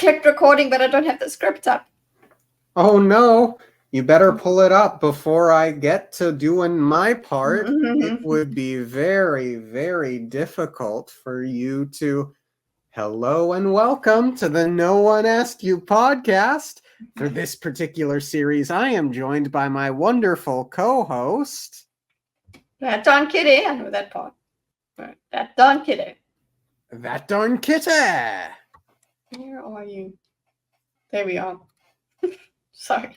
clicked recording, but I don't have the script up. Oh no, you better pull it up before I get to doing my part. It would be very, very difficult for you to... Hello and welcome to the No One Asked You podcast. For this particular series, I am joined by my wonderful co-host... That darn kitty. I know that part. That darn kitty. That darn kitty. Where are you? There we are. Sorry,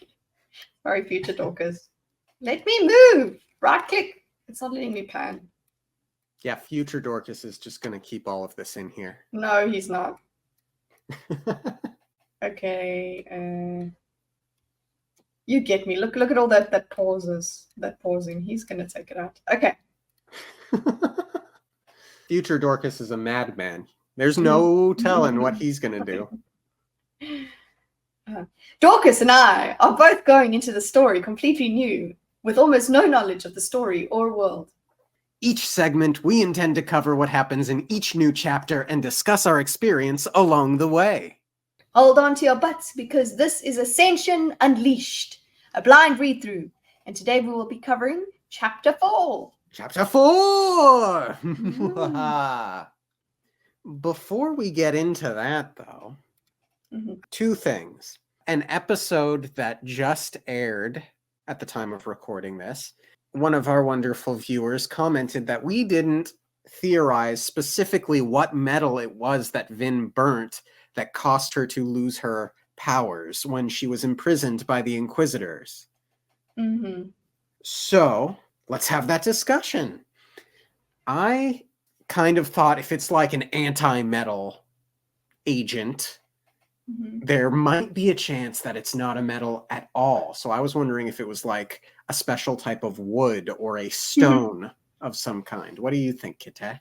future Dorkus. Let me move. Right click. It's not letting me pan. Yeah, future Dorkus is just going to keep all of this in here. No, he's not. Okay. You get me. Look at all that pauses. That pausing. He's going to take it out. Okay. Future Dorkus is a madman. There's no telling what he's going to do. Dorkus and I are both going into the story completely new, with almost no knowledge of the story or world. Each segment, we intend to cover what happens in each new chapter and discuss our experience along the way. Hold on to your butts, because this is Ascension Unleashed, a blind read-through, and today we will be covering Chapter 4. Chapter 4! Before we get into that, though, two things. An episode that just aired at the time of recording this, one of our wonderful viewers commented that we didn't theorize specifically what metal it was that Vin burnt that caused her to lose her powers when she was imprisoned by the Inquisitors. So, let's have that discussion. I kind of thought if it's like an anti-metal agent, there might be a chance that it's not a metal at all. So I was wondering if it was like a special type of wood or a stone of some kind. What do you think, Kitty?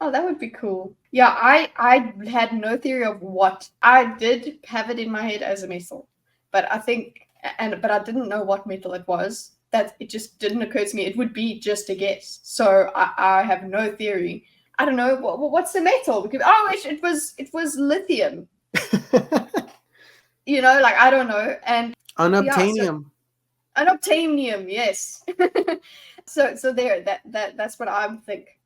Oh, that would be cool. Yeah, I had no theory of what. I did have it in my head as a metal, but I think, but I didn't know what metal it was. That it just didn't occur to me. It would be just a guess. So I have no theory. I don't know what's the metal, because it was lithium. Like, I don't know. And unobtainium. Unobtainium, yes. so there, that's what I think.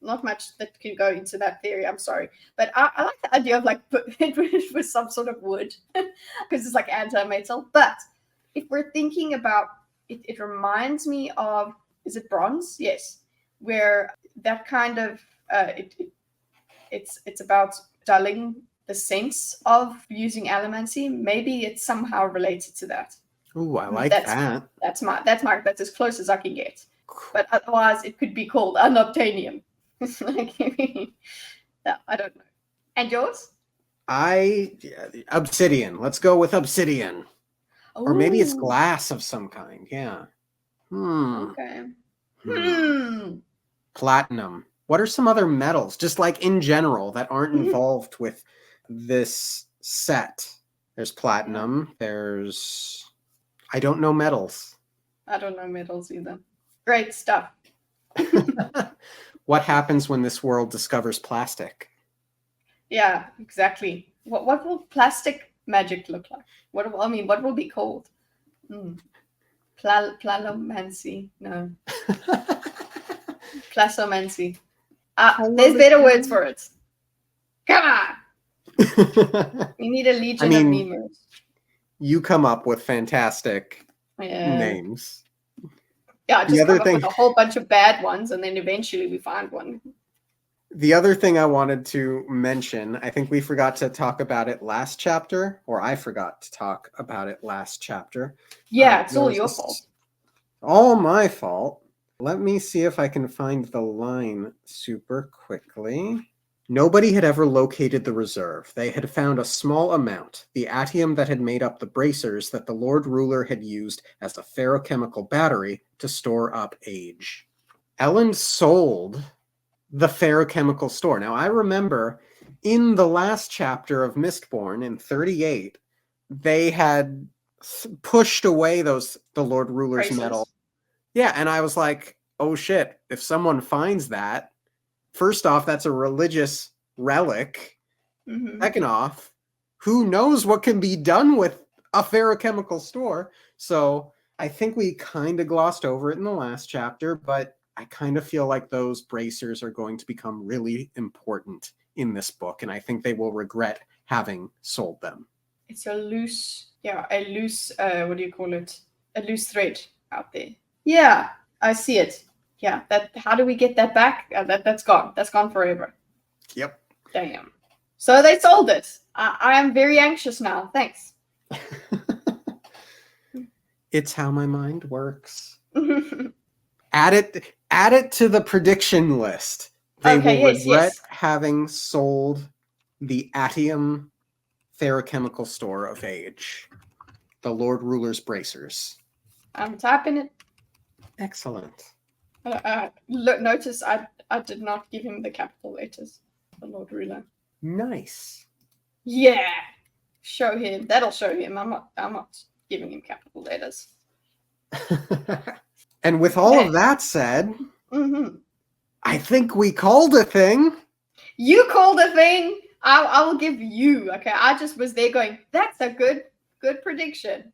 Not much that can go into that theory. I'm sorry, but I like the idea of like it with some sort of wood, because it's like anti-metal. But if we're thinking about it, it reminds me of, is it bronze? Yes, where that kind of it's about dulling the sense of using allomancy. Maybe it's somehow related to that. Ooh, I like that. That's as close as I can get. But otherwise, it could be called unobtainium. No, I don't know. And yours? Obsidian. Let's go with obsidian. Ooh. Or maybe it's glass of some kind. Yeah. Okay. Platinum. What are some other metals, just like in general, that aren't involved with this set? There's platinum. There's... I don't know metals. I don't know metals either. Great stuff. What happens when this world discovers plastic? Yeah, exactly. What will plastic magic look like? What will be called? Plalomancy. No. Plastomancy. There's better words for it. Come on. We need a legion of memers. You come up with fantastic names. Yeah, just come up with a whole bunch of bad ones, and then eventually we find one. The other thing I wanted to mention, I think we forgot to talk about it last chapter, or I forgot to talk about it last chapter. Yeah, it's all your fault. All my fault. Let me see if I can find the line super quickly. Nobody had ever located the reserve. They had found a small amount, the atium that had made up the bracers that the Lord Ruler had used as a ferrochemical battery to store up age. Ellen sold the ferrochemical store. Now, I remember in the last chapter of Mistborn in 38, they had pushed away the Lord Ruler's metal. Yeah, and I was like, oh shit, if someone finds that, first off, that's a religious relic. Second off, who knows what can be done with a ferrochemical store? So I think we kind of glossed over it in the last chapter, but I kind of feel like those bracers are going to become really important in this book, and I think they will regret having sold them. It's a loose, what do you call it? A loose thread out there. Yeah, I see it. Yeah, how do we get that back? That's gone. That's gone forever. Yep. Damn. So they sold it. I am very anxious now. Thanks. It's how my mind works. Add it to the prediction list. They will regret having sold the Atium Ferrochemical Store of Age. The Lord Ruler's bracers. I'm typing it. Excellent. Look, notice I did not give him the capital letters. The Lord Ruler. Nice. Yeah. Show him. That'll show him. I'm not giving him capital letters. And with all of that said, I think we called a thing. You called a thing. I will give you. Okay, I just was there going, that's a good prediction.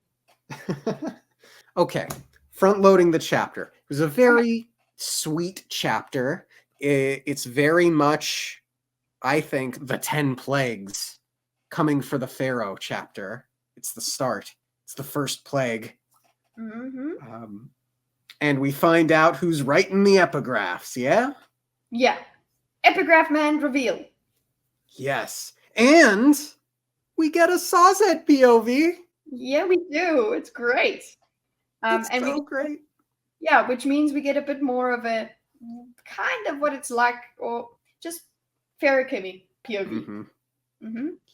Okay, front loading the chapter. It was a very sweet chapter. It's very much, I think, the 10 plagues coming for the Pharaoh chapter. It's the start. It's the first plague. And we find out who's writing the epigraphs, yeah? Yeah. Epigraph man reveal. Yes. And we get a Sazed POV. Yeah, we do. It's great. It's great. Yeah, which means we get a bit more of a kind of what it's like, or just ferrochemy POV.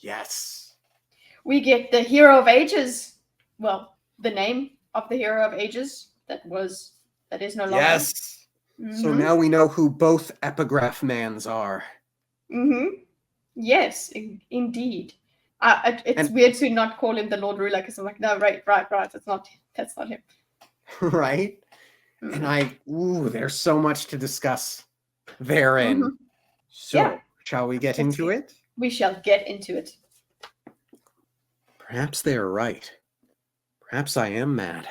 Yes. We get the Hero of Ages. Well, the name of the Hero of Ages that is no longer. Yes. So now we know who both epigraph mans are. Yes, indeed. It's weird to not call him the Lord Ruler, because I'm like, no, right. That's not him. Right? And there's so much to discuss therein. So, shall we get into it? We shall get into it. Perhaps they are right. Perhaps I am mad,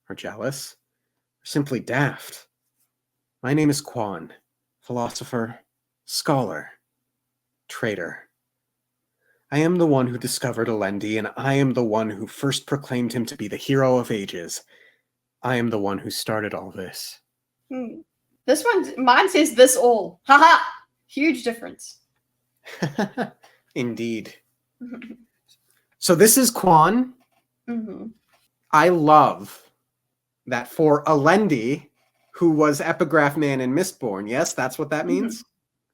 or jealous, or simply daft. My name is Quan, philosopher, scholar, traitor. I am the one who discovered Alendi, and I am the one who first proclaimed him to be the hero of ages. I am the one who started all this. This one, mine says this all. Haha! Huge difference. Indeed. So this is Quan. I love that for Alendi, who was epigraph man in Mistborn. Yes, that's what that means?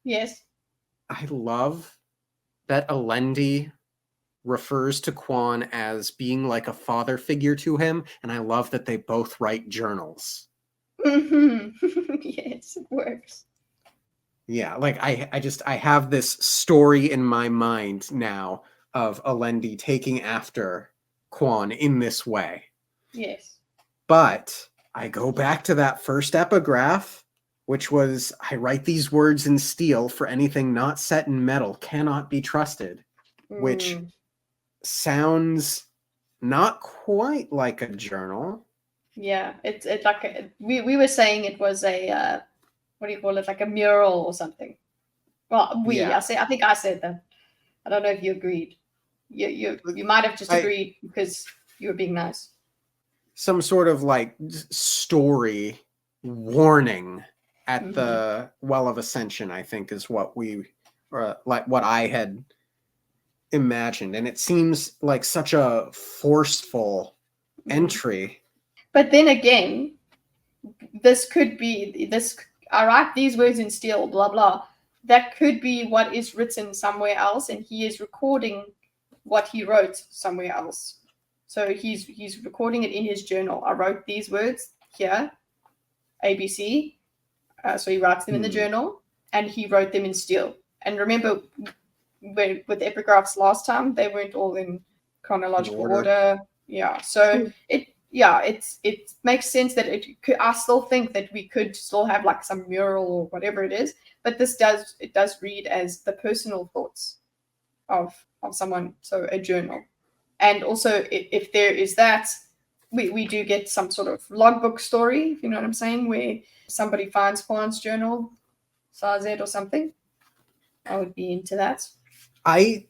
Yes. I love that Alendi refers to Quan as being like a father figure to him, and I love that they both write journals. Yes, it works. Yeah, like I have this story in my mind now of Alendi taking after Quan in this way. Yes. But I go back to that first epigraph, which was, I write these words in steel, for anything not set in metal cannot be trusted, which sounds not quite like a journal. Yeah, it's like we were saying it was a what do you call it, like a mural or something. Well, I think I said that. I don't know if you agreed. You might have just agreed because you were being nice. Some sort of like story warning at the Well of Ascension, I think, is what what I had imagined, and it seems like such a forceful entry. But then again, this could be this. I write these words in steel, blah blah. That could be what is written somewhere else, and he is recording what he wrote somewhere else. So he's recording it in his journal. I wrote these words here, ABC. So he writes them in the journal, and he wrote them in steel. And remember, with epigraphs last time, they weren't all in chronological order. Yeah. So it makes sense that I still think that we could still have like some mural or whatever it is, but it does read as the personal thoughts of of someone, so a journal. And also, if there is that, we do get some sort of logbook story, if you know what I'm saying, where somebody finds Juan's journal, Sazed or something. I would be into that. I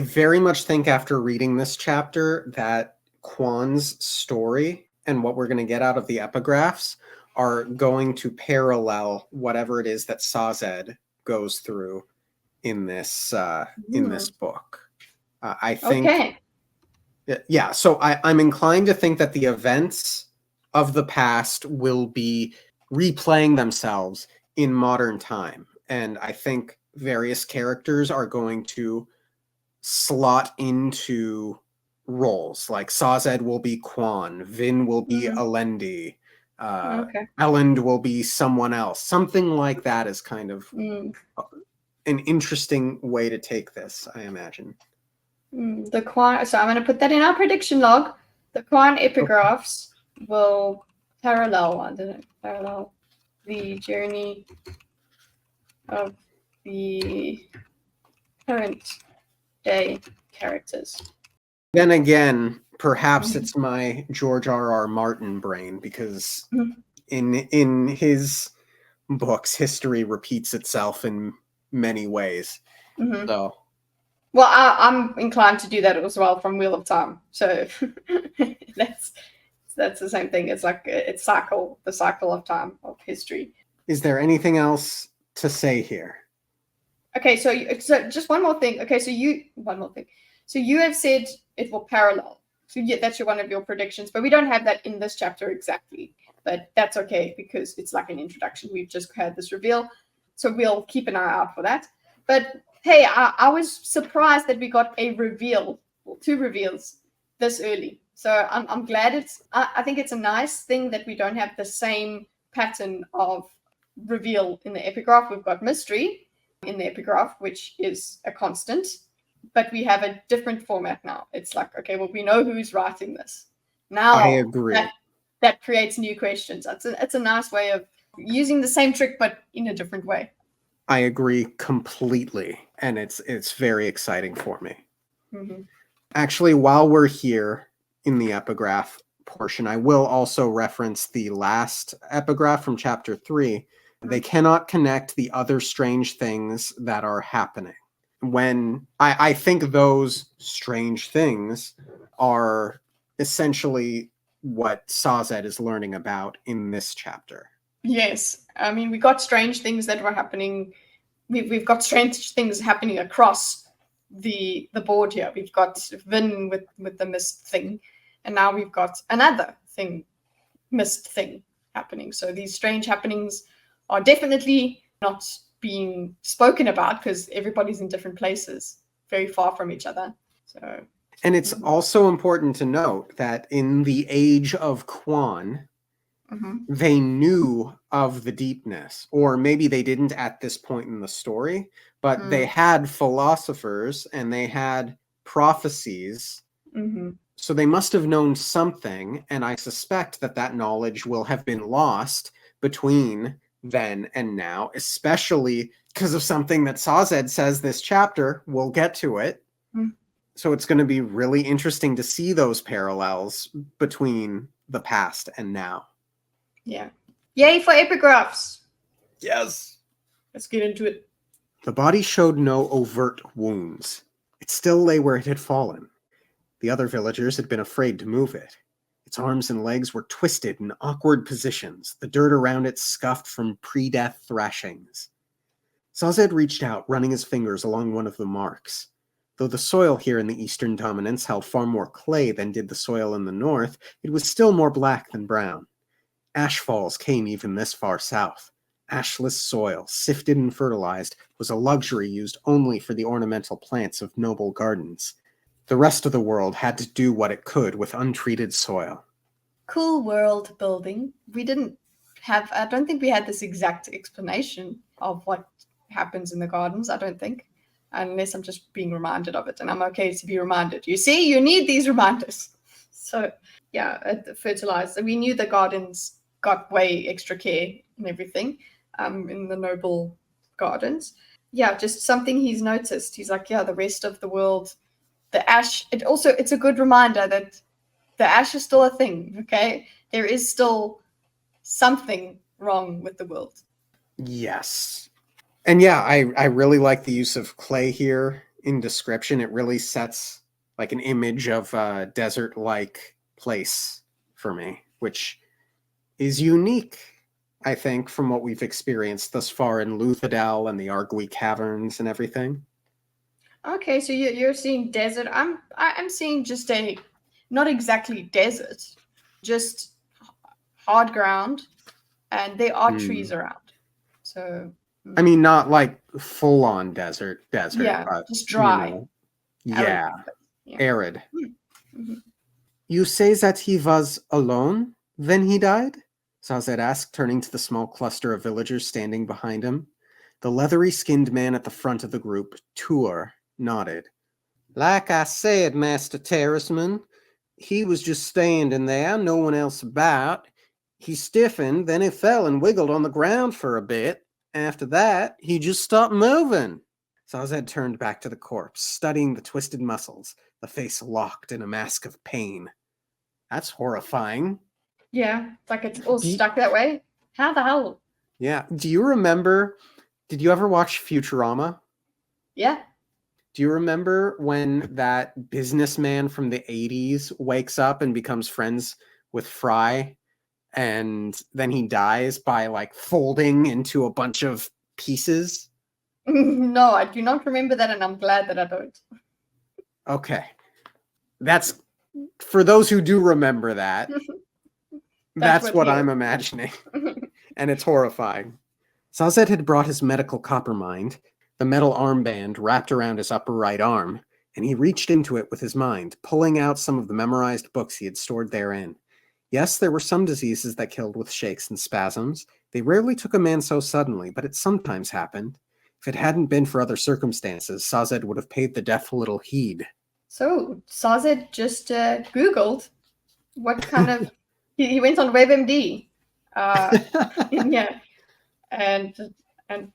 very much think after reading this chapter that Quan's story and what we're going to get out of the epigraphs are going to parallel whatever it is that Sazed goes through in this book. I think. Okay. Yeah, so I'm inclined to think that the events of the past will be replaying themselves in modern time. And I think various characters are going to slot into roles. Like Sazed will be Quan, Vin will be Alendi, Elend will be someone else. Something like that is kind of an interesting way to take this, I imagine. The Quan, so I'm going to put that in our prediction log. The Quan epigraphs will parallel the journey of the current day characters. Then again, perhaps it's my George R.R. Martin brain, because in his books, history repeats itself in many ways. So. Well, I'm inclined to do that as well from Wheel of Time. So that's the same thing. It's like it's the cycle of time of history. Is there anything else to say here? Okay, so just one more thing. Okay, one more thing. So you have said it will parallel. So that's one of your predictions, but we don't have that in this chapter exactly. But that's okay because it's like an introduction. We've just had this reveal, so we'll keep an eye out for that. But hey, I was surprised that we got a reveal, or 2 reveals this early. So I'm glad I think it's a nice thing that we don't have the same pattern of reveal in the epigraph. We've got mystery in the epigraph, which is a constant, but we have a different format now. It's like, okay, well, we know who's writing this. Now I agree. That creates new questions. It's a nice way of using the same trick, but in a different way. I agree completely, and it's very exciting for me. Actually, while we're here in the epigraph portion, I will also reference the last epigraph from chapter 3. They cannot connect the other strange things that are happening. When I think those strange things are essentially what Sazed is learning about in this chapter. Yes, I mean, we got strange things that were happening. We've got strange things happening across the board here. We've got Vin with the mist thing, and now we've got another mist thing happening. So these strange happenings are definitely not being spoken about because everybody's in different places, very far from each other. So, and it's also important to note that in the age of Quan, they knew of the deepness, or maybe they didn't at this point in the story, but they had philosophers and they had prophecies. So they must have known something, and I suspect that knowledge will have been lost between then and now, especially because of something that Sazed says this chapter. We'll get to it. So it's going to be really interesting to see those parallels between the past and now. Yeah. Yay for epigraphs. Yes. Let's get into it. The body showed no overt wounds. It still lay where it had fallen. The other villagers had been afraid to move it. Its arms and legs were twisted in awkward positions, the dirt around it scuffed from pre-death thrashings. Sazed reached out, running his fingers along one of the marks. Though the soil here in the eastern dominance held far more clay than did the soil in the north, it was still more black than brown. Ash falls came even this far south. Ashless soil, sifted and fertilized, was a luxury used only for the ornamental plants of noble gardens. The rest of the world had to do what it could with untreated soil. Cool world building. I don't think we had this exact explanation of what happens in the gardens, I don't think. Unless I'm just being reminded of it, and I'm okay to be reminded. You see, you need these reminders. So, yeah, fertilized. We knew the gardens got way extra care and everything in the noble gardens. Yeah, just something he's noticed. He's like, yeah, the rest of the world the ash, it's a good reminder that the ash is still a thing, okay? There is still something wrong with the world. Yes. And yeah, I really like the use of clay here in description. It really sets like an image of a desert-like place for me, which is unique, I think, from what we've experienced thus far in Luthadel and the Argui Caverns and everything. Okay, so you're seeing desert. I'm seeing just a, not exactly desert, just hard ground, and there are trees around. So I mean, not like full-on desert, yeah, but just dry, yeah, yeah. arid. Mm-hmm. You say that he was alone when he died? Sazed asked, turning to the small cluster of villagers standing behind him. The leathery-skinned man at the front of the group, Tur, nodded. Like I said, Master Terraceman, he was just standing there, no one else about. He stiffened, then he fell and wiggled on the ground for a bit. After that, he just stopped moving. Sazed turned back to the corpse, studying the twisted muscles, the face locked in a mask of pain. That's horrifying. Yeah, it's like it's all stuck that way. How the hell? Yeah. Do you remember? Did you ever watch Futurama? Yeah. Do you remember when that businessman from the 80s wakes up and becomes friends with Fry, and then he dies by like folding into a bunch of pieces? No, I do not remember that, and I'm glad that I don't. Okay. That's for those who do remember that. That's what I'm imagining. And it's horrifying. Sazed had brought his medical copper mind, the metal armband wrapped around his upper right arm, and he reached into it with his mind, pulling out some of the memorized books he had stored therein. Yes, there were some diseases that killed with shakes and spasms. They rarely took a man so suddenly, but it sometimes happened. If it hadn't been for other circumstances, Sazed would have paid the death little heed. So Sazed just Googled what kind of... he went on WebMD. Yeah. And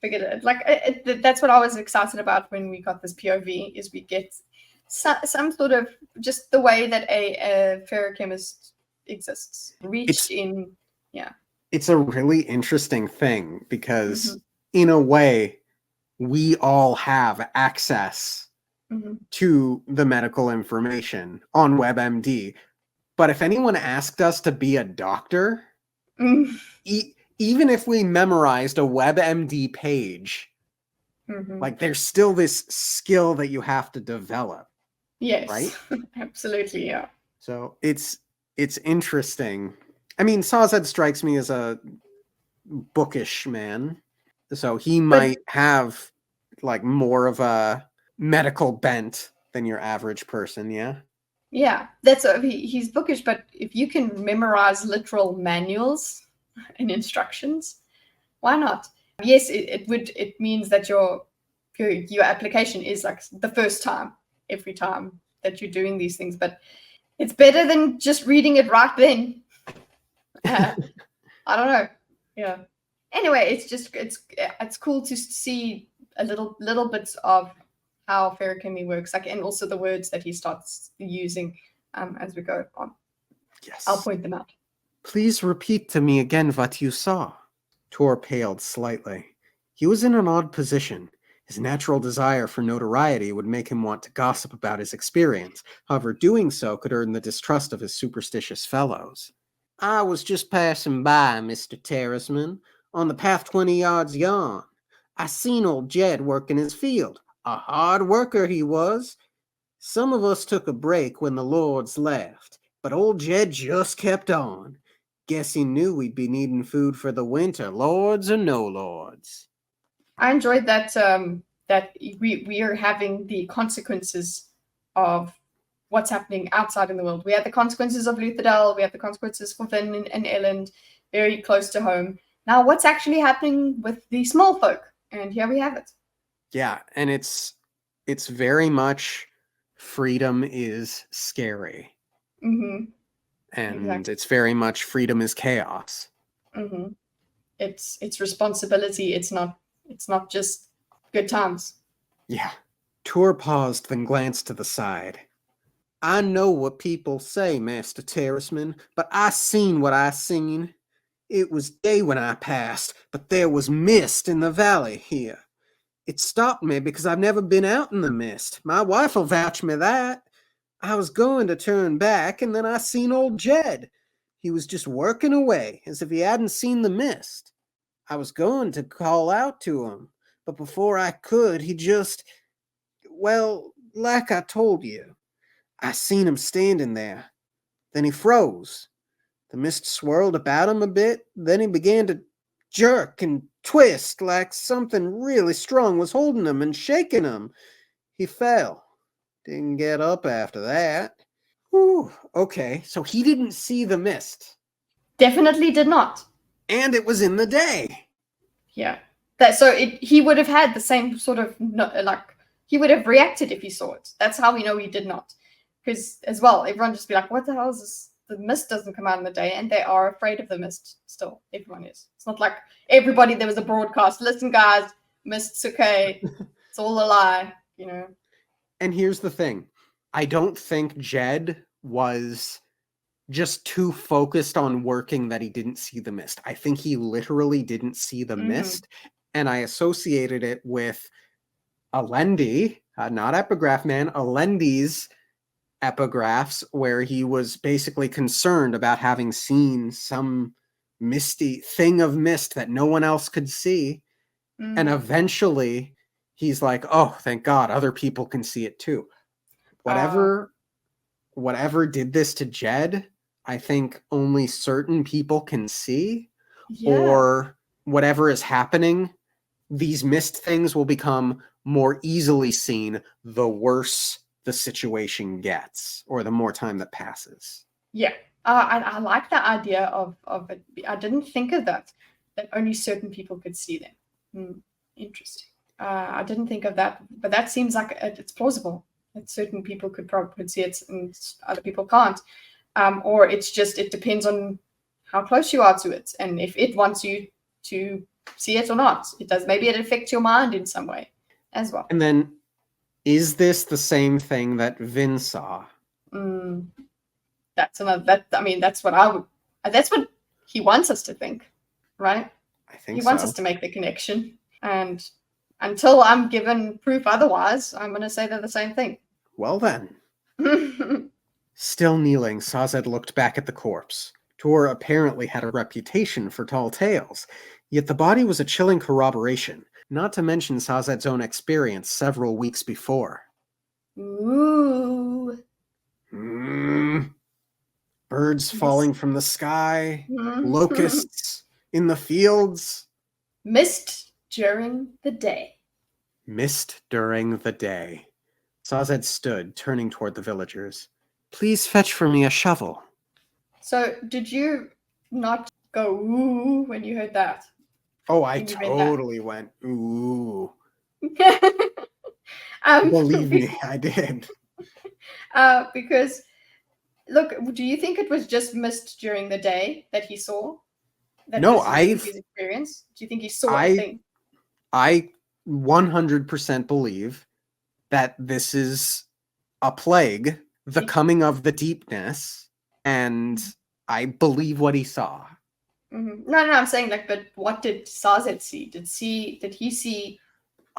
figured it. Like that's what I was excited about when we got this POV, is we get some sort of just the way that a ferrochemist exists. It's a really interesting thing because in a way we all have access to the medical information on WebMD. But if anyone asked us to be a doctor, even if we memorized a WebMD page, like there's still this skill that you have to develop. Yes, right? Absolutely, yeah. So it's interesting. I mean, Sazed strikes me as a bookish man, so he might have like more of a medical bent than your average person. Yeah, that's he's bookish, but if you can memorize literal manuals and instructions, why not? Yes, it means that your application is like the first time every time that you're doing these things, but it's better than just reading it right then. I don't know. Yeah. Anyway, it's cool to see a little bits of how ferrochemy works, like, and also the words that he starts using as we go on. Yes. I'll point them out. Please repeat to me again what you saw. Tor paled slightly. He was in an odd position. His natural desire for notoriety would make him want to gossip about his experience. However, doing so could earn the distrust of his superstitious fellows. I was just passing by, Mr. Terraceman, on the path 20 yards yon. I seen old Jed working his field. A hard worker he was. Some of us took a break when the lords left, but old Jed just kept on. Guess he knew we'd be needing food for the winter, lords or no lords. I enjoyed that that we are having the consequences of what's happening outside in the world. We had the consequences of Luthadel, we have the consequences for Finn and Elend, very close to home. Now, what's actually happening with the small folk? And here we have it. Yeah, and it's very much freedom is scary. And exactly. It's very much freedom is chaos. It's responsibility. It's not just good times. Yeah. Tor paused, then glanced to the side. I know what people say, Master Terraceman, but I seen what I seen. It was day when I passed, but there was mist in the valley here. It stopped me because I've never been out in the mist. My wife'll vouch me that. I was going to turn back, and then I seen old Jed. He was just working away, as if he hadn't seen the mist. I was going to call out to him, but before I could, he just... Well, like I told you, I seen him standing there. Then he froze. The mist swirled about him a bit, then he began to jerk and twist like something really strong was holding him and shaking him. He fell. Didn't get up after that. Whew, okay, so he didn't see the mist. Definitely did not. And it was in the day. Yeah. He would have had the same sort of, he would have reacted if he saw it. That's how we know he did not. Because, as well, everyone just be like, what the hell is this? The mist doesn't come out in the day, and they are afraid of the mist still. Everyone is. It's not like everybody, there was a broadcast. Listen, guys, mist's okay. It's all a lie, you know. And here's the thing. I don't think Jed was just too focused on working that he didn't see the mist. I think he literally didn't see the mist, and I associated it with Alendi, not Epigraph Man, Alendi's epigraphs, where he was basically concerned about having seen some misty thing of mist that no one else could see. And eventually he's like, oh, thank God, other people can see it too. Whatever did this to Jed, I think only certain people can see. Or whatever is happening, these mist things will become more easily seen the worse the situation gets, or the more time that passes. Yeah, I like the idea of it. I didn't think of that only certain people could see them. Interesting. I didn't think of that, but that seems like it's plausible that certain people could see it and other people can't. Or it depends on how close you are to it, and if it wants you to see it or not. Maybe it affects your mind in some way as well. And then, is this the same thing that Vin saw? That's what he wants us to think, right? I think he wants us to make the connection, and until I'm given proof otherwise, I'm going to say they're the same thing. Well then. Still kneeling, Sazed looked back at the corpse. Tor apparently had a reputation for tall tales, yet the body was a chilling corroboration, not to mention Sazed's own experience several weeks before. Ooh. Birds falling from the sky, locusts in the fields. Mist during the day. Mist during the day. Sazed stood, turning toward the villagers. Please fetch for me a shovel. So, did you not go ooh when you heard that? Oh, I totally went ooh. Believe me, I did. Because, look, do you think it was just mist during the day that he saw? No, his experience. Do you think he saw a thing? I 100% believe that this is a plague, the coming of the deepness, and I believe what he saw. No, I'm saying but what did Sazed see? Did he see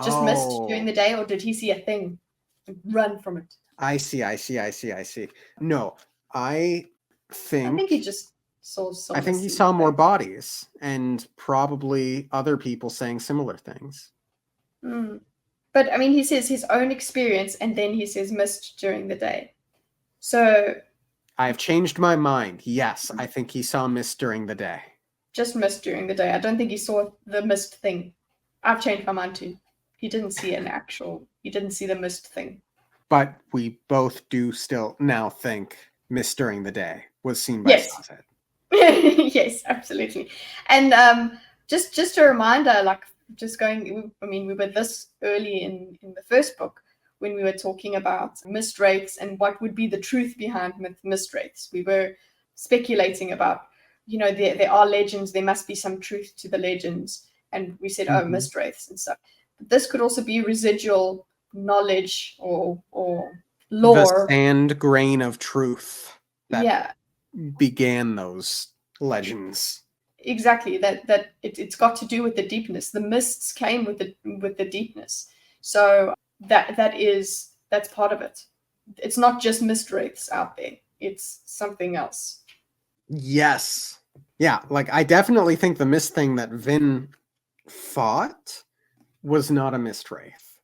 just mist during the day, or did he see a thing and run from it? I see. No, I think he just saw I think he saw more bodies, and probably other people saying similar things. But I mean, he says his own experience, and then he says mist during the day. So I've changed my mind. Yes, I think he saw mist during the day. Just mist during the day. I don't think he saw the mist thing. I've changed my mind too. He didn't see the mist thing. But we both do still now think mist during the day was seen by Sazed. Yes, absolutely. And just a reminder, we were this early in the first book when we were talking about mist wraiths and what would be the truth behind mist wraiths. We were speculating about, there are legends, there must be some truth to the legends. And we said, mist wraiths and stuff. But this could also be residual knowledge or The lore. sand grain of truth that Yeah, began those legends. exactly. That it's got to do with the deepness. The mists came with the deepness. So that's part of it. It's not just mist wraiths out there. It's something else. Yes. Yeah, like I definitely think the mist thing that Vin fought was not a mist wraith.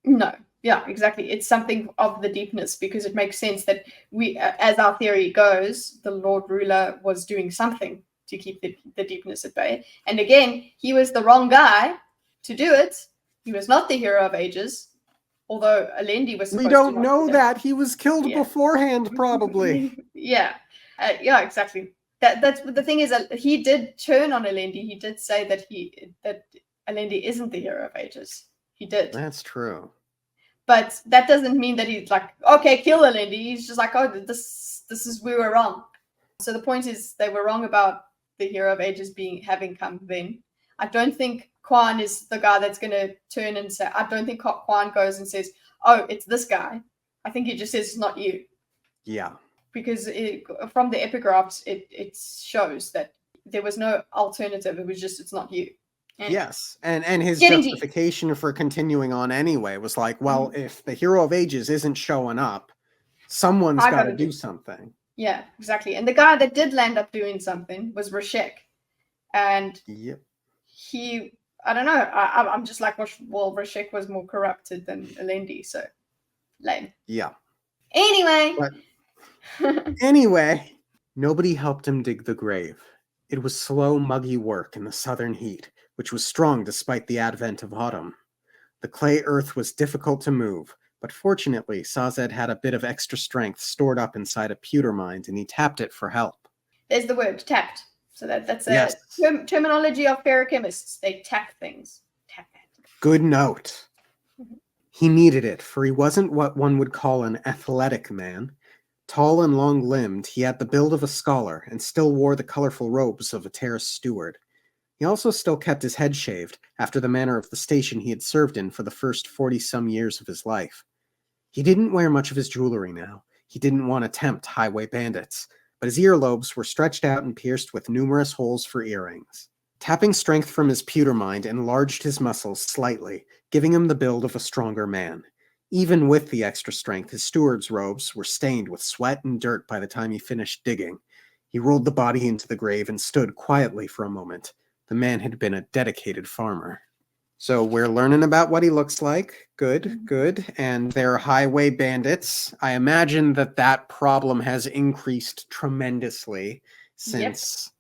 No, yeah, exactly. It's something of the deepness because it makes sense that we, as our theory goes, the Lord Ruler was doing something to keep the deepness at bay. And again, he was the wrong guy to do it. He was not the hero of ages, although Alendi was supposed We to don't not know be there. that. He was killed Yeah. beforehand, probably. Yeah, yeah, exactly. That's the thing is that he did turn on Alendi. He did say that Alendi isn't the hero of ages. He did. That's true. But that doesn't mean that he's like, okay, kill Alendi. He's just like, oh, this is, we were wrong. So the point is they were wrong about the hero of ages having come then. I don't think Quan is the guy that's going to turn and say, I don't think Quan goes and says, oh, it's this guy. I think he just says it's not you. Yeah. Because from the epigraphs, it shows that there was no alternative. It was just, it's not you. And yes, and his justification for continuing on anyway was like, well, if the hero of ages isn't showing up, someone's got to do something. Yeah, exactly. And the guy that did land up doing something was Rashek. And he, I don't know, I'm just like, well, Rashek was more corrupted than Alendi, so lame. Yeah. Anyway. Anyway, nobody helped him dig the grave. It was slow, muggy work in the southern heat, which was strong despite the advent of autumn. The clay earth was difficult to move, but fortunately, Sazed had a bit of extra strength stored up inside a pewter mind, and he tapped it for help. There's the word, tapped. So that's a terminology of ferrochemists. They tap things. Tap it. Good note. He needed it, for he wasn't what one would call an athletic man. Tall and long-limbed, he had the build of a scholar, and still wore the colorful robes of a terrace steward. He also still kept his head shaved, after the manner of the station he had served in for the first 40-some years of his life. He didn't wear much of his jewelry now. He didn't want to tempt highway bandits, but his earlobes were stretched out and pierced with numerous holes for earrings. Tapping strength from his pewter mind enlarged his muscles slightly, giving him the build of a stronger man. Even with the extra strength, his steward's robes were stained with sweat and dirt by the time he finished digging. He rolled the body into the grave and stood quietly for a moment. The man had been a dedicated farmer. So we're learning about what he looks like. Good, good. And they're highway bandits. I imagine that problem has increased tremendously since,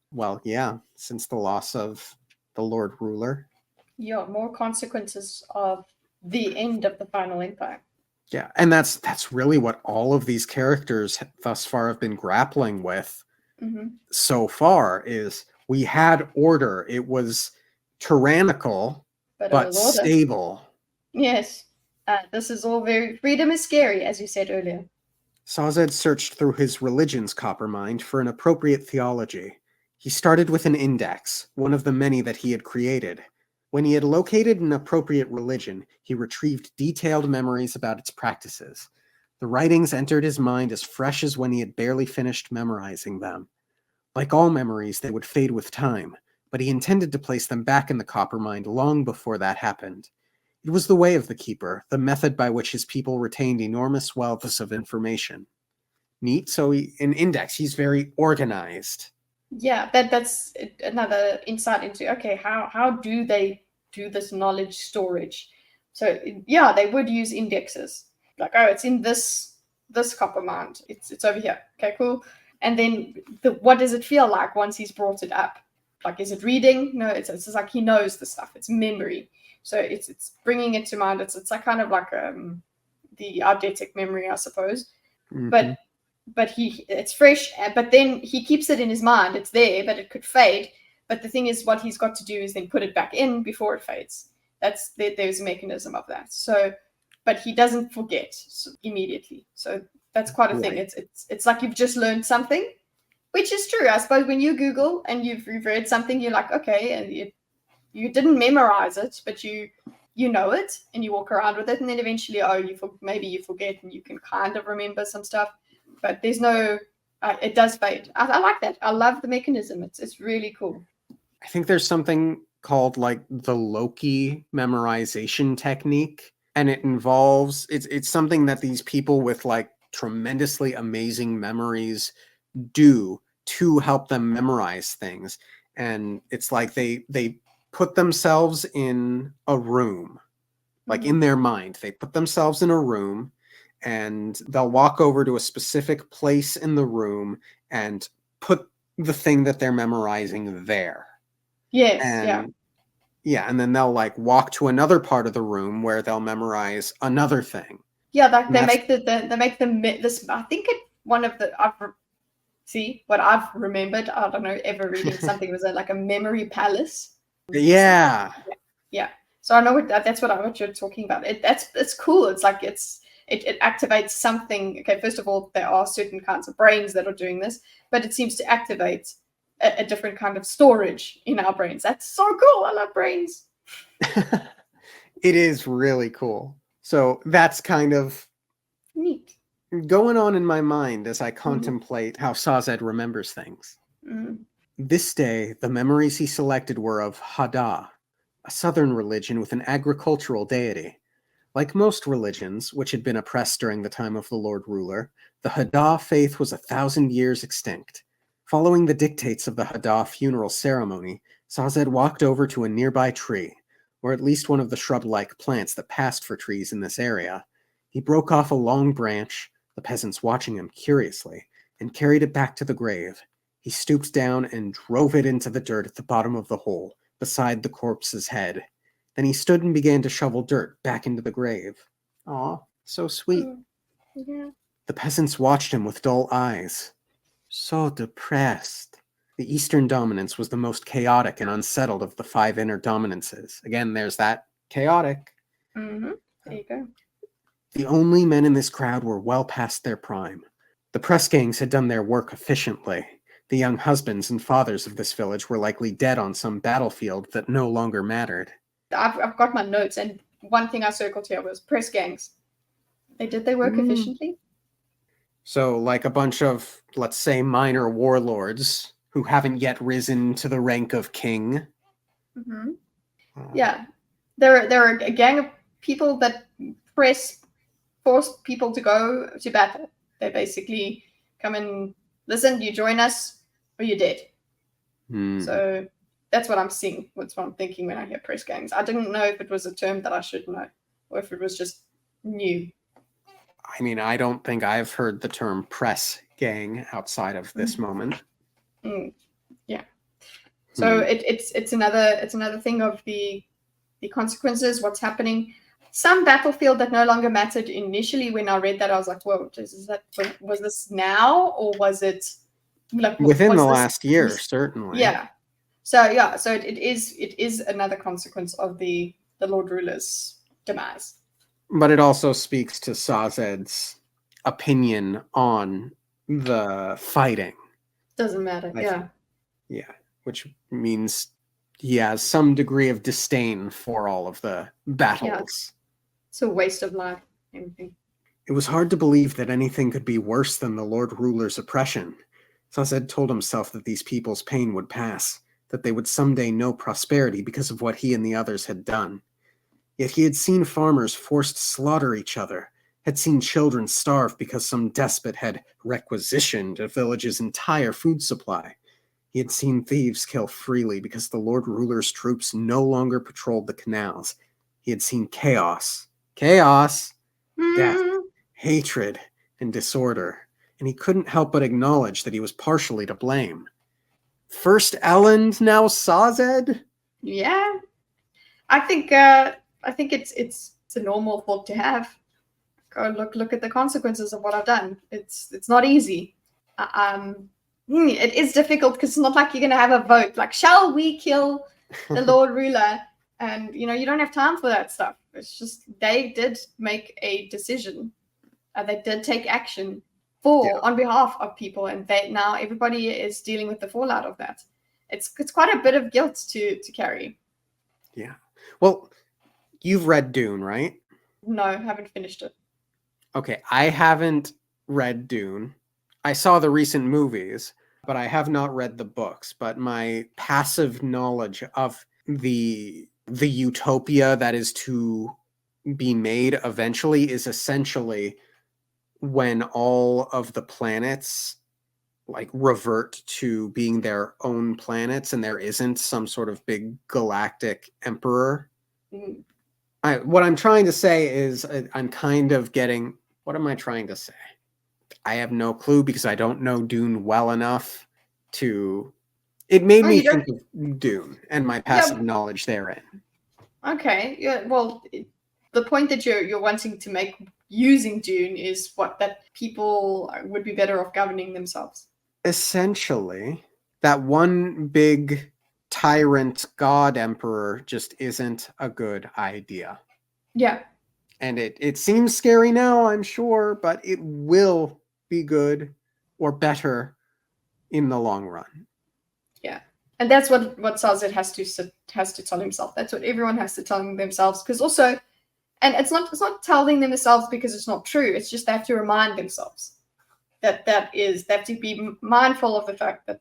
since the loss of the Lord Ruler. Yeah, more consequences of the end of the final empire. Yeah, and that's really what all of these characters thus far have been grappling with so far is we had order. It was tyrannical, but stable. Yes. This is all freedom is scary, as you said earlier. Sazed searched through his religion's copper mind for an appropriate theology. He started with an index, one of the many that he had created. When he had located an appropriate religion, he retrieved detailed memories about its practices. The writings entered his mind as fresh as when he had barely finished memorizing them. Like all memories, they would fade with time, but he intended to place them back in the copper mind long before that happened. It was the way of the keeper, the method by which his people retained enormous wealths of information. Neat. So an index, he's very organized. Yeah, that's another insight into, okay, how do they do this knowledge storage? So yeah, they would use indexes. Like, oh, it's in this copper mind. It's over here. Okay, cool. And then what does it feel like once he's brought it up? Like, is it reading? No, it's just like he knows the stuff. It's memory. So it's bringing it to mind. It's like kind of like the eidetic memory, I suppose. But it's fresh, but then he keeps it in his mind. It's there, but it could fade. But the thing is, what he's got to do is then put it back in before it fades. There's a mechanism of that. So, but he doesn't forget immediately. So that's quite a thing. It's like you've just learned something, which is true. I suppose when you Google and you've read something, you're like, okay, and you didn't memorize it, but you you know it and you walk around with it, and then eventually, maybe you forget and you can kind of remember some stuff, but there's no. It does fade. I like that. I love the mechanism. It's really cool. I think there's something called like the Loki memorization technique, and it involves it's something that these people with like tremendously amazing memories do to help them memorize things. And it's like they put themselves in a room, like in their mind. They put themselves in a room and they'll walk over to a specific place in the room and put the thing that they're memorizing there. Yes, And and then they'll like walk to another part of the room where they'll memorize another thing. Yeah, like they make this. I think one of the what I've remembered. I don't know, ever reading something was like a memory palace. Yeah. Yeah. So I know that's what you're talking about. It's cool. It's like it activates something. Okay, first of all, there are certain kinds of brains that are doing this, but it seems to activate a different kind of storage in our brains. That's so cool. I love brains. It is really cool. So that's kind of neat going on in my mind as I contemplate how Sazed remembers things. This day, the memories he selected were of Hada, a southern religion with an agricultural deity. Like most religions, which had been oppressed during the time of the Lord Ruler, the Hada faith was 1,000 years extinct. Following the dictates of the Hada funeral ceremony, Sazed walked over to a nearby tree, or at least one of the shrub-like plants that passed for trees in this area. He broke off a long branch, the peasants watching him curiously, and carried it back to the grave. He stooped down and drove it into the dirt at the bottom of the hole, beside the corpse's head. Then he stood and began to shovel dirt back into the grave. Aw, so sweet. Yeah. The peasants watched him with dull eyes. So depressed. The Eastern dominance was the most chaotic and unsettled of the 5 inner dominances. Again, there's that chaotic. There you go. The only men in this crowd were well past their prime. The press gangs had done their work efficiently. The young husbands and fathers of this village were likely dead on some battlefield that no longer mattered. I've got my notes, and one thing I circled here was press gangs. Did they work efficiently? So, like a bunch of, let's say, minor warlords who haven't yet risen to the rank of king. Yeah. They're a gang of people that force people to go to battle. They basically come and listen, you join us, or you're dead. So that's what I'm seeing. That's what I'm thinking when I hear press gangs. I didn't know if it was a term that I should know, or if it was just new. I mean, I don't think I've heard the term press gang outside of this moment. Yeah. So it's another thing of the consequences, what's happening. Some battlefield that no longer mattered initially. When I read that, I was like, "Whoa, was this now, or was it like within the last year?" Certainly. Yeah. So it is another consequence of the Lord Ruler's demise. But it also speaks to Sazed's opinion on the fighting. Doesn't matter. Yeah, which means he has some degree of disdain for all of the battles. Yeah. It's a waste of life. Everything. It was hard to believe that anything could be worse than the Lord Ruler's oppression. Sazed told himself that these people's pain would pass, that they would someday know prosperity because of what he and the others had done. Yet he had seen farmers forced to slaughter each other, had seen children starve because some despot had requisitioned a village's entire food supply. He had seen thieves kill freely because the Lord Ruler's troops no longer patrolled the canals. He had seen chaos, death, hatred, and disorder, and he couldn't help but acknowledge that he was partially to blame. First Elend, now Sazed? Yeah. I think it's a normal thought to have. Go look at the consequences of what I've done. It's not easy. It is difficult because it's not like you're gonna have a vote. Like, shall we kill the Lord Ruler? And you don't have time for that stuff. It's just they did make a decision. They did take action on behalf of people, and now everybody is dealing with the fallout of that. It's quite a bit of guilt to carry. Yeah. Well, You've read Dune, right? No, haven't finished it. Okay, I haven't read Dune. I saw the recent movies, but I have not read the books. But my passive knowledge of the utopia that is to be made eventually is essentially when all of the planets like revert to being their own planets and there isn't some sort of big galactic emperor. Mm. What I'm trying to say is I'm kind of getting, what am I trying to say? I have no clue because I don't know Dune well enough to, it made Oh, me you think don't? of Dune and my Yeah. passive knowledge therein. Okay. Yeah. Well, the point that you're wanting to make using Dune is what that people would be better off governing themselves. Essentially, that one big tyrant god emperor just isn't a good idea. Yeah. And it seems scary now, I'm sure, but it will be good or better in the long run. Yeah. And that's what Sazed has to tell himself. That's what everyone has to tell themselves. Because also, and it's not telling themselves because it's not true. It's just they have to remind themselves that they have to be mindful of the fact that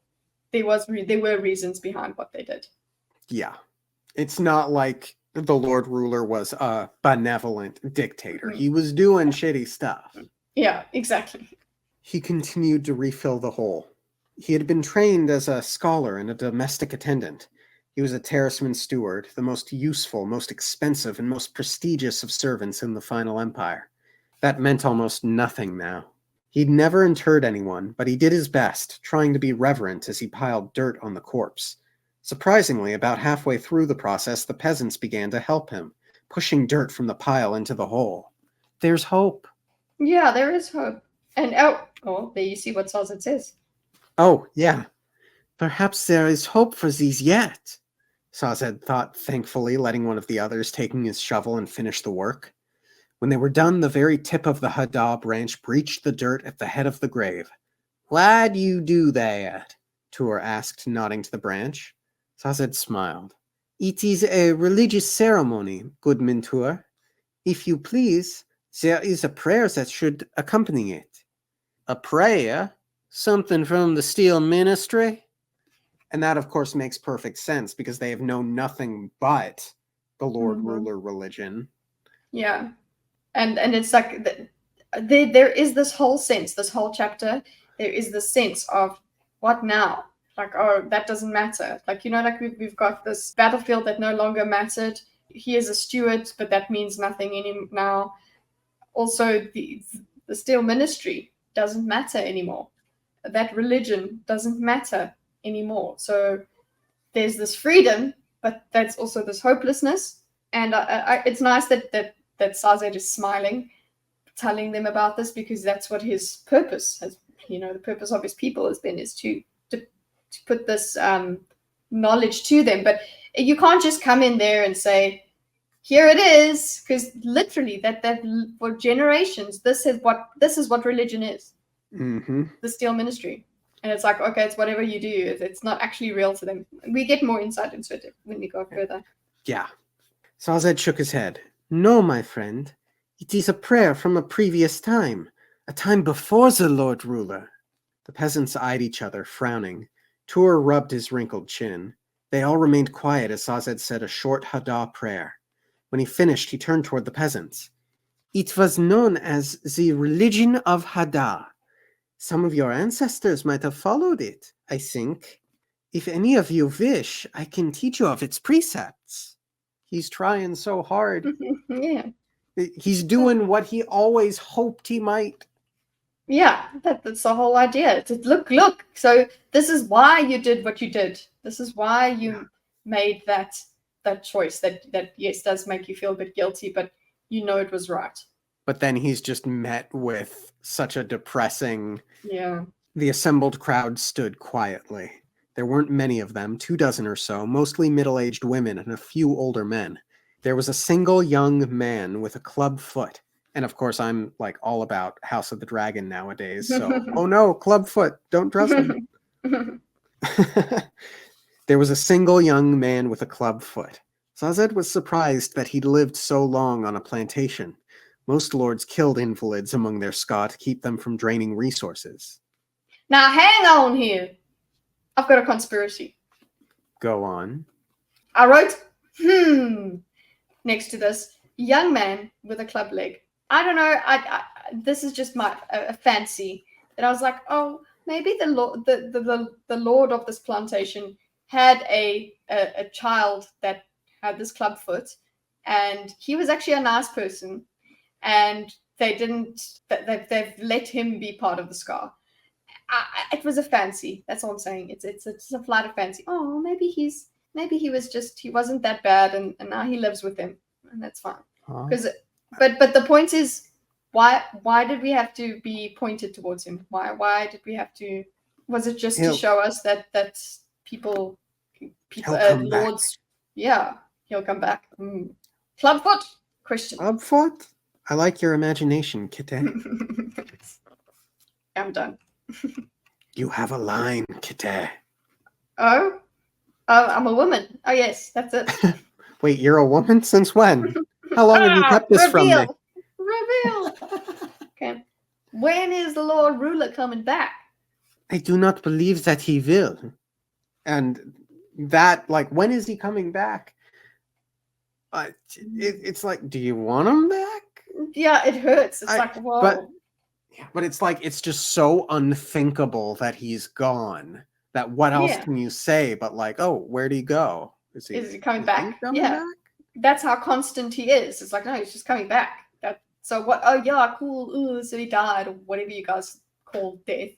there were reasons behind what they did. Yeah. It's not like the Lord Ruler was a benevolent dictator. He was doing shitty stuff. Yeah, exactly. He continued to refill the hole. He had been trained as a scholar and a domestic attendant. He was a terraceman steward, the most useful, most expensive, and most prestigious of servants in the final empire. That meant almost nothing now. He'd never interred anyone, but he did his best, trying to be reverent as he piled dirt on the corpse. Surprisingly, about halfway through the process, the peasants began to help him, pushing dirt from the pile into the hole. There's hope. Yeah, there is hope. And oh, there you see what Sazed says. Oh, yeah. Perhaps there is hope for these yet, Sazed thought thankfully, letting one of the others taking his shovel and finish the work. When they were done, the very tip of the Haddah branch breached the dirt at the head of the grave. Why do you do that? Tur asked, nodding to the branch. Sazed smiled. It is a religious ceremony, good Mentor. If you please, there is a prayer that should accompany it. A prayer? Something from the Steel Ministry? And that, of course, makes perfect sense because they have known nothing but the Lord Ruler religion. Yeah. And it's like there is this whole sense, this whole chapter, there is the sense of what now? Like, oh, that doesn't matter. Like, like we've got this battlefield that no longer mattered. He is a steward, but that means nothing in him now. Also, the Steel Ministry doesn't matter anymore. That religion doesn't matter anymore. So there's this freedom, but that's also this hopelessness. And it's nice that Sazed is smiling, telling them about this, because that's what his purpose has. The purpose of his people has been is to put this knowledge to them. But you can't just come in there and say, here it is, because literally that for generations this is what religion is. The Steel Ministry. And it's like, okay, it's whatever you do. It's not actually real to them. We get more insight into it when we go further. Yeah. Sazed shook his head. No, my friend. It is a prayer from a previous time. A time before the Lord Ruler. The peasants eyed each other, frowning. Tur rubbed his wrinkled chin. They all remained quiet as Sazed said a short Haddah prayer. When he finished, he turned toward the peasants. It was known as the religion of Haddah. Some of your ancestors might have followed it, I think. If any of you wish, I can teach you of its precepts. He's trying so hard. Yeah. He's doing what he always hoped he might. Yeah, that's the whole idea. Look. So this is why you did what you did. This is why you made that choice that yes, does make you feel a bit guilty, but it was right. But then he's just met with such a depressing... Yeah. The assembled crowd stood quietly. There weren't many of them, 24 or so, mostly middle-aged women and a few older men. There was a single young man with a club foot. And of course, I'm like all about House of the Dragon nowadays, so... oh no, club foot, don't trust him. There was a single young man with a club foot. Sazed was surprised that he'd lived so long on a plantation. Most lords killed invalids among their ska to keep them from draining resources. Now hang on here. I've got a conspiracy. Go on. I wrote, next to this, young man with a club leg. I don't know. This is just my a fancy that I was like, oh, maybe the lord of this plantation had a child that had this club foot, and he was actually a nice person, and they've let him be part of the ska. It was a fancy. That's all I'm saying. It's a flight of fancy. Oh, maybe he wasn't that bad, and now he lives with him, and that's fine. Because, but the point is, why did we have to be pointed towards him? Why did we have to? Was it just to show us that people lords? Back. Yeah, he'll come back. Clubfoot, Christian. Clubfoot? I like your imagination, Kitty. I'm done. You have a line, Kitty. Oh, I'm a woman. Oh yes, that's it. Wait, you're a woman? Since when? How long have you kept this from me? Reveal. Okay. When is the Lord Ruler coming back? I do not believe that he will. And that, like, when is he coming back? It's like, do you want him back? Yeah, it hurts. It's like, whoa. But it's like, it's just so unthinkable that he's gone. That what else can you say? But like, oh, where'd he go? Is he coming back? Back? That's how constant he is. It's like, no, he's just coming back. So what? Oh yeah, cool. Ooh, so he died, or whatever you guys call death.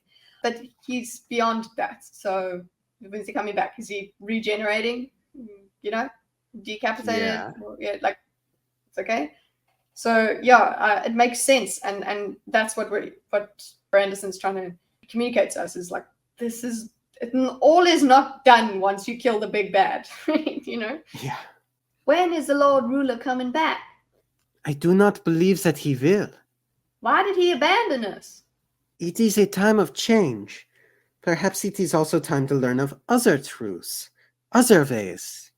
But he's beyond that. So when is he coming back? Is he regenerating? You know, decapitated? Yeah, like it's okay. So yeah, it makes sense, and that's what Branderson's trying to communicate to us is like, this is all is not done once you kill the big bad, you know. Yeah. When is the Lord Ruler coming back? I do not believe that he will. Why did he abandon us? It is a time of change. Perhaps it is also time to learn of other truths, other ways.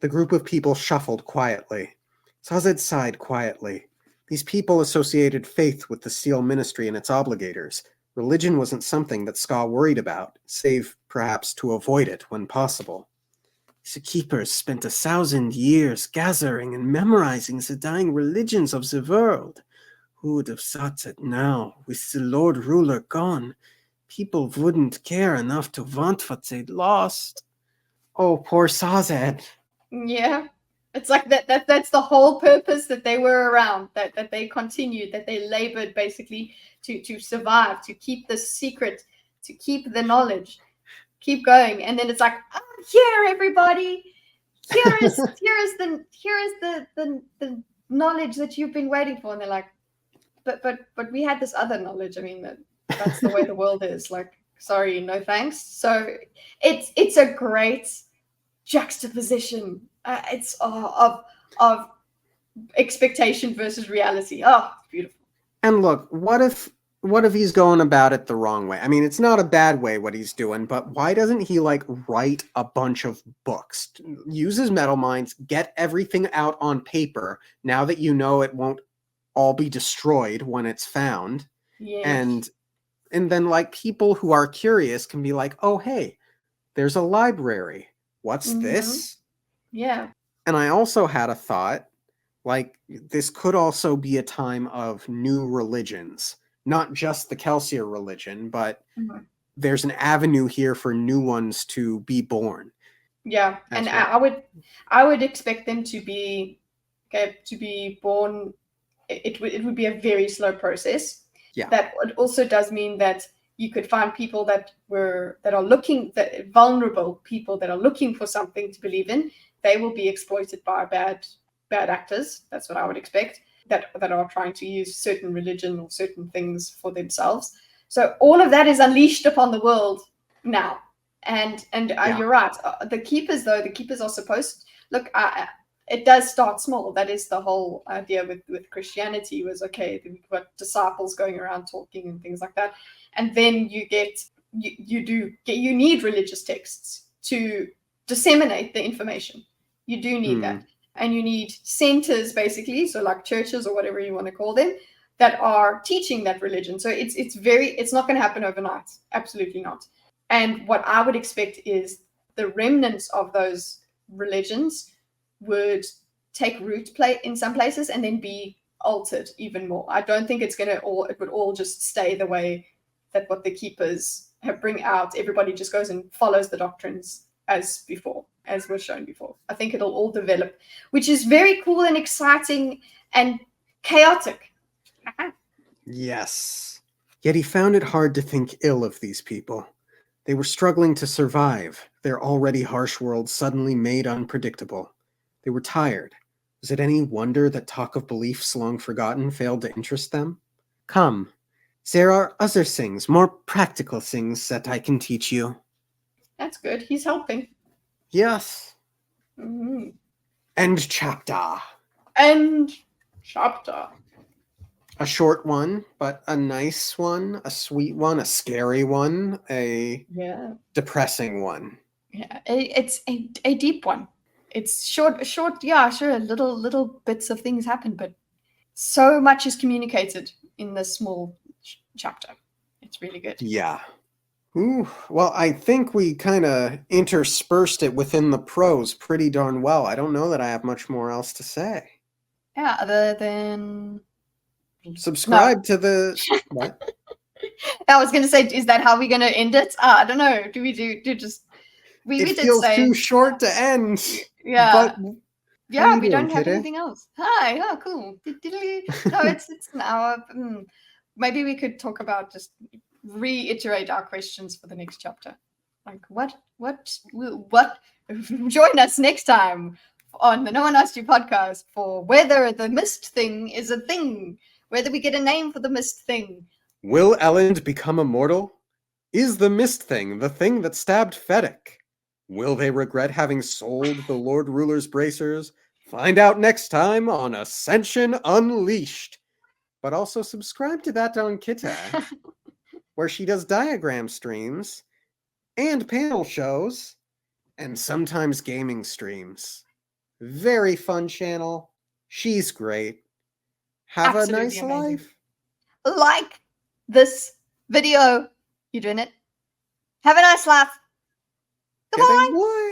The group of people shuffled quietly. Sazed sighed quietly. These people associated faith with the Steel Ministry and its obligators. Religion wasn't something that Ska worried about, save perhaps to avoid it when possible. The keepers spent 1,000 years gathering and memorizing the dying religions of the world. Who would have thought that now, with the Lord Ruler gone, people wouldn't care enough to want what they'd lost? Oh, poor Sazed. Yeah. It's like that's the whole purpose that they were around, that they continued, that they labored basically to survive, to keep the secret, to keep the knowledge, keep going. And then it's like, oh, here, everybody, here is the knowledge that you've been waiting for. And they're like, but we had this other knowledge. I mean, that's the way the world is. Like, sorry, no thanks. So it's a great juxtaposition. It's of expectation versus reality. Oh, it's beautiful. And look, what if he's going about it the wrong way? I mean, it's not a bad way what he's doing, but why doesn't he like write a bunch of books, use his metal minds, get everything out on paper now that you know it won't all be destroyed when it's found? Yes. And then like people who are curious can be like, oh, hey, there's a library. What's this? Yeah. And I also had a thought, like, this could also be a time of new religions, not just the Kelsier religion, but there's an avenue here for new ones to be born. Yeah, and well. I would expect them to be born. It would be a very slow process. Yeah. That also does mean that you could find people that are vulnerable people that are looking for something to believe in. They will be exploited by bad actors. That's what I would expect. That are trying to use certain religion or certain things for themselves. So all of that is unleashed upon the world now. And you're right. The keepers are supposed. Look, it does start small. That is the whole idea with Christianity. Was okay. We've got disciples going around talking and things like that. And then you need religious texts to disseminate the information. You do need that. and you need centers, basically, so like churches or whatever you want to call them, that are teaching that religion. So it's not going to happen overnight. Absolutely not. And what I would expect is the remnants of those religions would take root in some places and then be altered even more. I don't think it would all just stay the way that what the keepers bring out. Everybody just goes and follows the doctrines as before, as was shown before. I think it'll all develop, which is very cool and exciting and chaotic. Yes. Yet he found it hard to think ill of these people. They were struggling to survive, their already harsh world suddenly made unpredictable. They were tired. Was it any wonder that talk of beliefs long forgotten failed to interest them? Come, there are other things, more practical things that I can teach you. That's good. He's helping. Yes. Mm-hmm. End chapter. End chapter. A short one, but a nice one, a sweet one, a scary one, a depressing one. Yeah, it's a deep one. It's short. Yeah, sure. Little bits of things happen, but so much is communicated in this small chapter. It's really good. Yeah. Ooh, well, I think we kind of interspersed it within the prose pretty darn well. I don't know that I have much more else to say. Yeah, other than subscribe to the what? I was going to say, is that how we're going to end it? I don't know. Do we just we did feels say too short to end. Yeah. But yeah, we don't have anything else. Hi, yeah, cool. No, it's an hour. Maybe we could talk about just reiterate our questions for the next chapter. Like what? Join us next time on the No One Asked You podcast for whether the mist thing is a thing, whether we get a name for the mist thing. Will Elend become immortal? Is the mist thing the thing that stabbed Fedek? Will they regret having sold the Lord Ruler's bracers? Find out next time on Ascension Unleashed. But also subscribe to that on Kita, where she does diagram streams and panel shows and sometimes gaming streams. Very fun channel. She's great. Have Absolutely a nice amazing. life. Like this video. You doing it? Have a nice life. Goodbye. Goodbye.